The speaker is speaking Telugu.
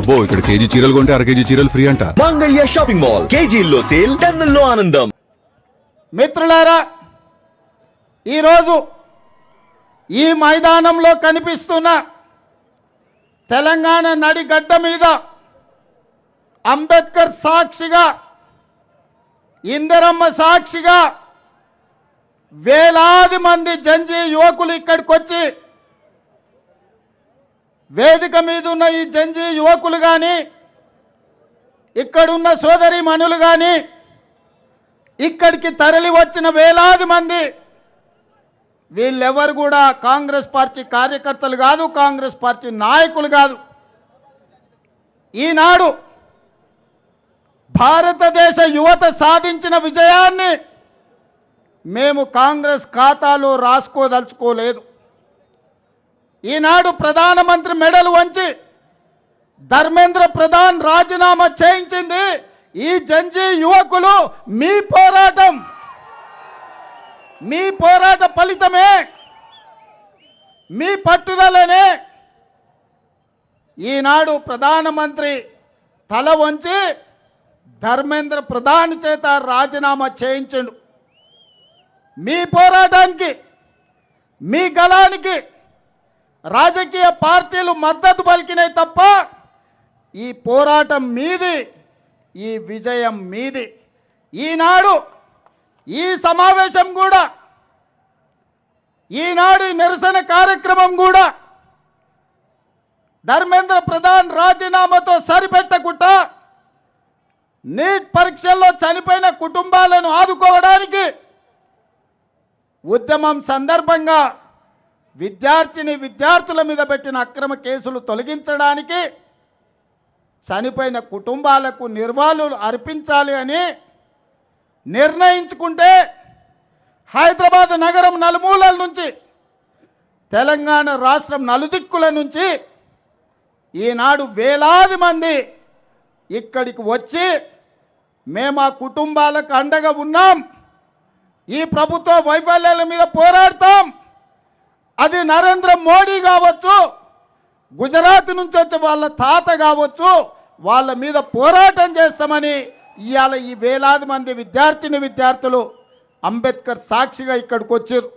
అబ్బో ఇక్కడ కేజీ చీరలు కొంటే అర కేజీ చీరలు ఫ్రీ అంట. మంగళ్య షాపింగ్ మాల్, కేజీల్లో సేల్, టన్నుల్లో ఆనందం. మిత్రులారా, ఈరోజు ఈ మైదానంలో కనిపిస్తున్న తెలంగాణ నడిగడ్డ మీద అంబేద్కర్ సాక్షిగా, ఇందిరమ్మ సాక్షిగా వేలాది మంది జంజీ యువకులు ఇక్కడికి వచ్చి వేదిక మీద ఉన్న ఈ జంజీ యువకులు కానీ, ఇక్కడున్న సోదరి మనులు కానీ, ఇక్కడికి తరలి వచ్చిన వేలాది మంది వీళ్ళెవరు కూడా కాంగ్రెస్ పార్టీ కార్యకర్తలు కాదు, కాంగ్రెస్ పార్టీ నాయకులు కాదు. ఈనాడు భారతదేశ యువత సాధించిన విజయాన్ని మేము కాంగ్రెస్ ఖాతాలో రాసుకోదలుచుకోలేదు. ఈనాడు ప్రధానమంత్రి మెడలు వంచి ధర్మేంద్ర ప్రధాన్ రాజీనామా చేయించింది ఈ జంజీ యువకులు. మీ పోరాట ఫలితమే, మీ పట్టుదలనే ఈనాడు ప్రధానమంత్రి తల వంచి ధర్మేంద్ర ప్రధాన్ చేత రాజీనామా చేయించండు. మీ పోరాటానికి, మీ గళానికి రాజకీయ పార్టీలు మద్దతు పలికినాయి తప్ప ఈ పోరాటం మీది, ఈ విజయం మీది. ఈనాడు ఈ సమావేశం కూడా, ఈనాడు ఈ నిరసన కార్యక్రమం కూడా ధర్మేంద్ర ప్రధాన్ రాజీనామాతో సరిపెట్టకుండా నీట్ పరీక్షల్లో చనిపోయిన కుటుంబాలను ఆదుకోవడానికి ఉద్యమం సందర్భంగా విద్యార్థుల మీద పెట్టిన అక్రమ కేసులు తొలగించడానికి, చనిపోయిన కుటుంబాలకు నిర్వాళులు అర్పించాలి అని నిర్ణయించుకుంటే హైదరాబాద్ నగరం నలుమూలల నుంచి, తెలంగాణ రాష్ట్రం నలుదిక్కుల నుంచి ఈనాడు వేలాది మంది ఇక్కడికి వచ్చి మేము ఆ కుటుంబాలకు అండగా ఉన్నాం, ఈ ప్రభుత్వ వైఫల్యాల మీద పోరాడతాం, అది నరేంద్ర మోడీ కావచ్చు, గుజరాత్ నుంచి వచ్చే వాళ్ళ తాత కావచ్చు, వాళ్ళ మీద పోరాటం చేస్తామని ఇవాళ ఈ వేలాది మంది విద్యార్థులు అంబేద్కర్ సాక్షిగా ఇక్కడికి వచ్చారు.